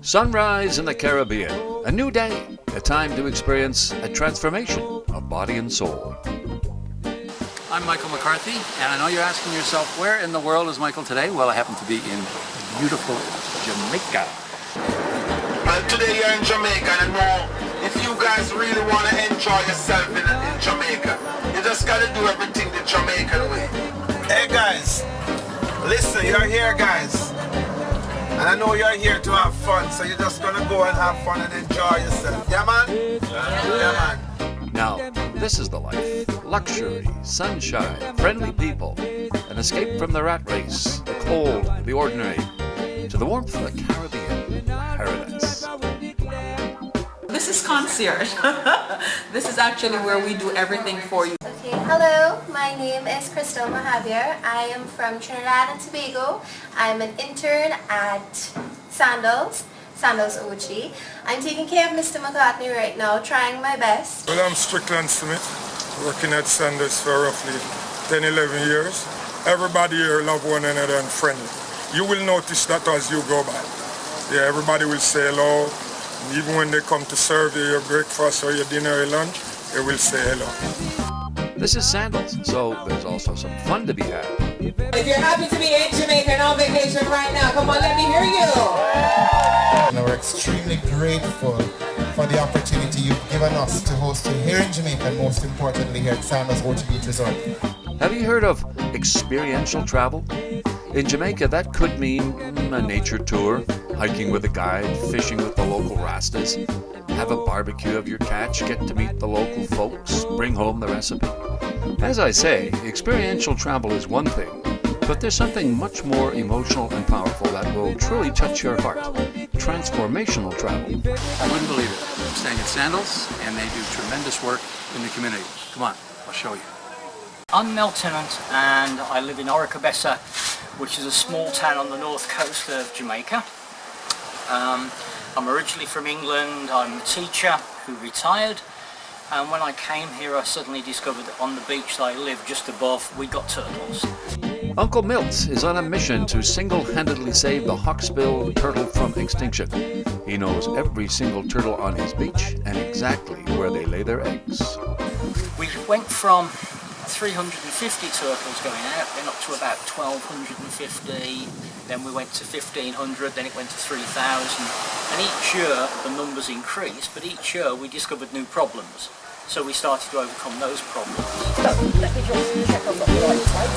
Sunrise in the Caribbean, a new day, a time to experience a transformation of body and soul. I'm Michael McCarthy, and I know you're asking yourself, where in the world is Michael today? Well, I happen to be in beautiful Jamaica. And today you're in Jamaica, and I know if you guys really want to enjoy yourself in Jamaica, you just got to do everything the Jamaican way. Hey guys, listen, you're here guys. And I know you're here to have fun, so you're just gonna go and have fun and enjoy yourself. Yeah, man? Yeah, man. Now, this is the life. Luxury, sunshine, friendly people, an escape from the rat race, the cold, the ordinary, to the warmth of the Caribbean paradise. This is concierge. This is actually where we do everything for you. Okay, hello, my name is Crystal Mahavier. I am from Trinidad and Tobago. I'm an intern at Sandals OG. I'm taking care of Mr. McCartney right now, trying my best. Well, I'm Strickland Smith, working at Sandals for roughly 10-11 years. Everybody here love one another and friendly. You will notice that as you go by. Yeah, everybody will say hello. And even when they come to serve you your breakfast or your dinner or lunch, they will say hello. This is Sandals, so there's also some fun to be had. If you're happy to be in Jamaica and on vacation right now, come on, let me hear you. And we're extremely grateful for the opportunity you've given us to host you here in Jamaica, and most importantly here at Sandals Ocean Beach Resort. Have you heard of experiential travel? In Jamaica, that could mean a nature tour, hiking with a guide, fishing with the local Rastas, have a barbecue of your catch, get to meet the local folks, bring home the recipe. As I say, experiential travel is one thing, but there's something much more emotional and powerful that will truly touch your heart. Transformational travel. I wouldn't believe it. I'm staying at Sandals, and they do tremendous work in the community. Come on, I'll show you. I'm Mel Tennant, and I live in Oricabessa, which is a small town on the north coast of Jamaica. I'm originally from England. I'm a teacher who retired, and when I came here I suddenly discovered that on the beach that I live just above we got turtles. Uncle Milt is on a mission to single-handedly save the hawksbill turtle from extinction. He knows every single turtle on his beach and exactly where they lay their eggs. We went from 350 turtles going out, then up to about 1,250, then we went to 1,500, then it went to 3,000, and each year the numbers increased, but each year we discovered new problems, so we started to overcome those problems. Let me just check I've got the right type.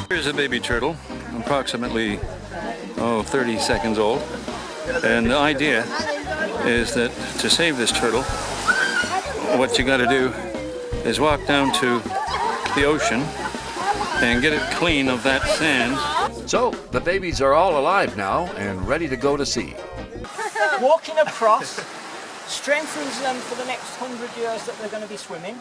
Here's a baby turtle, approximately 30 seconds old, and the idea is that to save this turtle, what you got to do is walk down to the ocean and get it clean of that sand. So, the babies are all alive now and ready to go to sea. Walking across strengthens them for the next 100 years that they're going to be swimming,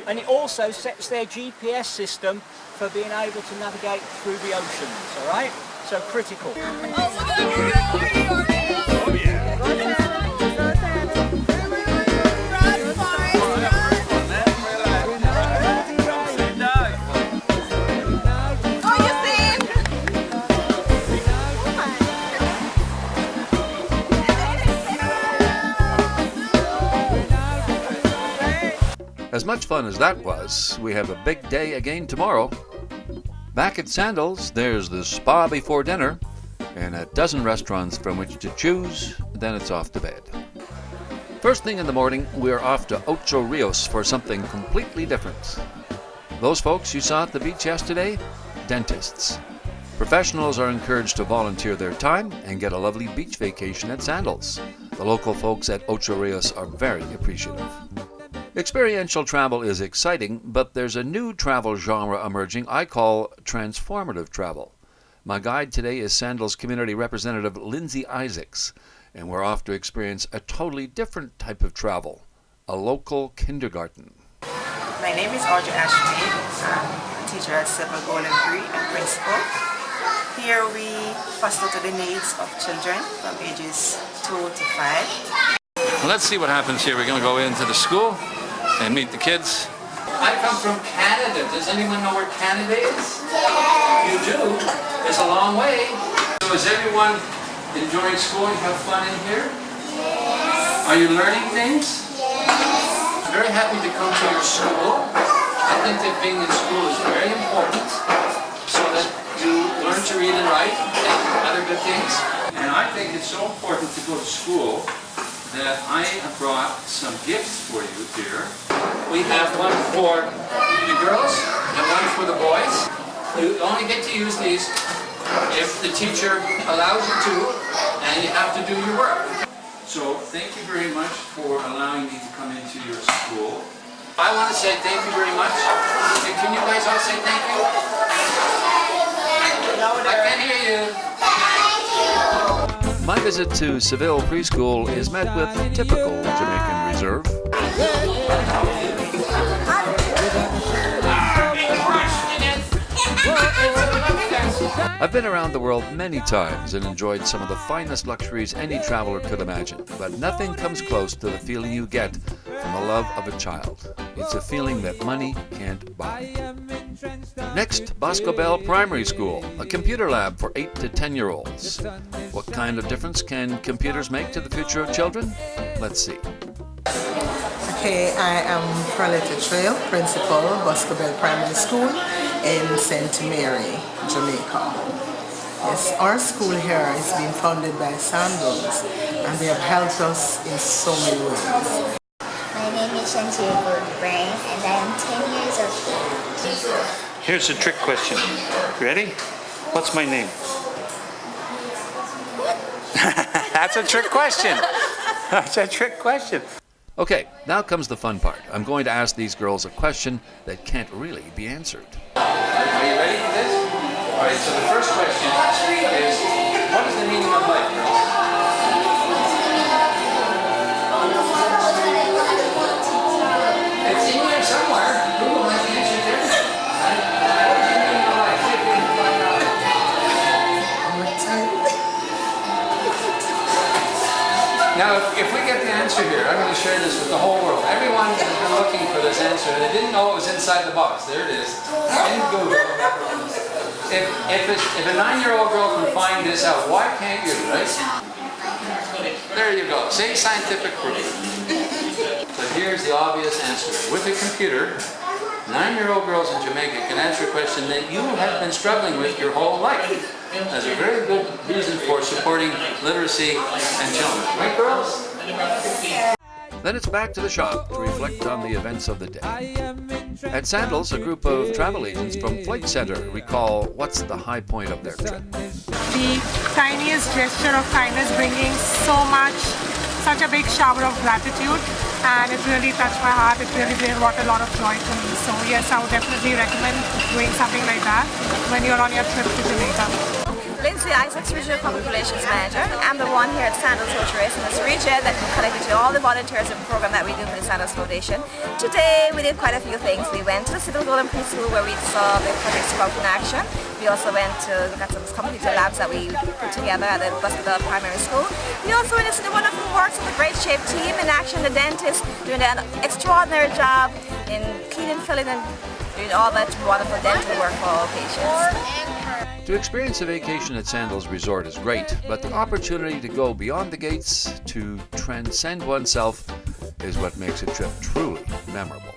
and it also sets their GPS system for being able to navigate through the oceans, all right? So critical. As much fun as that was, we have a big day again tomorrow. Back at Sandals, there's the spa before dinner and a dozen restaurants from which to choose, then it's off to bed. First thing in the morning, we're off to Ocho Rios for something completely different. Those folks you saw at the beach yesterday? Dentists. Professionals are encouraged to volunteer their time and get a lovely beach vacation at Sandals. The local folks at Ocho Rios are very appreciative. Experiential travel is exciting, but there's a new travel genre emerging I call transformative travel. My guide today is Sandals Community Representative Lindsay Isaacs, and we're off to experience a totally different type of travel, a local kindergarten. My name is Audrey Ashby. manager at Several Golden Green and principal. Here we foster to the needs of children from ages 2 to 5. Let's see what happens here. We're going to go into the school and meet the kids. I come from Canada. Does anyone know where Canada is? You do? It's a long way. So is everyone enjoying school? You have fun in here? Are you learning things? I'm very happy to come to your school. I think that being in school is very important so that you learn to read and write and other good things. And I think it's so important to go to school that I have brought some gifts for you here. We have one for the girls and one for the boys. You only get to use these if the teacher allows you to, and you have to do your work. So thank you very much for allowing me to come into your school. I want to say thank you very much. Can you guys all say thank you? I can't hear you. My visit to Seville Preschool is met with typical Jamaican reserve. I've been around the world many times and enjoyed some of the finest luxuries any traveler could imagine, but nothing comes close to the feeling you get from the love of a child. It's a feeling that money can't buy. Next, Bosco Bell Primary School, a computer lab for 8 to 10-year-olds. What kind of difference can computers make to the future of children? Let's see. Okay, I am Praletta Trail, principal, Bosco Bell Primary School in St. Mary, Jamaica. Yes, our school here is being founded by Sandals, and they have helped us in so many ways. My name is Santiago Brain, and I am 10 years old. Here's a trick question. Ready? What's my name? That's a trick question. That's a trick question. Okay, now comes the fun part. I'm going to ask these girls a question that can't really be answered. Are you ready for this? All right, so the first question is, what is the meaning of life, girls? It's in there somewhere. Google has the answer there. What is the meaning of life? See if we can find out. Now, if we get the answer here, I'm going to share this with the whole world. Everyone has been looking for this answer, and they didn't know it was inside the box. There it is. In Google. If a 9-year-old girl can find this out, why can't you, right? There you go. Say scientific proof. So here's the obvious answer. With a computer, 9-year-old girls in Jamaica can answer a question that you have been struggling with your whole life. That's a very good reason for supporting literacy and children. Right, girls? Then it's back to the shop to reflect on the events of the day. At Sandals, a group of travel agents from Flight Center recall what's the high point of their trip. The tiniest gesture of kindness bringing such a big shower of gratitude, and it really touched my heart. It really brought a lot of joy to me. So yes, I would definitely recommend doing something like that when you're on your trip to Jamaica. Lindsay Isaacs, Regional Public Relations Manager. I'm the one here at Sandals Hotel in this region that connected to all the volunteers and program that we do for the Sandals Foundation. Today we did quite a few things. We went to the Civil Golden Preschool where we saw the Project Sprout in action. We also went to look at some computer labs that we put together at the Bosco Bell Primary School. We also went to see the wonderful works of the Great Shape team in action, the dentist doing an extraordinary job in cleaning, filling and doing all that wonderful dental work for all patients. To experience a vacation at Sandals Resort is great, but the opportunity to go beyond the gates, to transcend oneself, is what makes a trip truly memorable.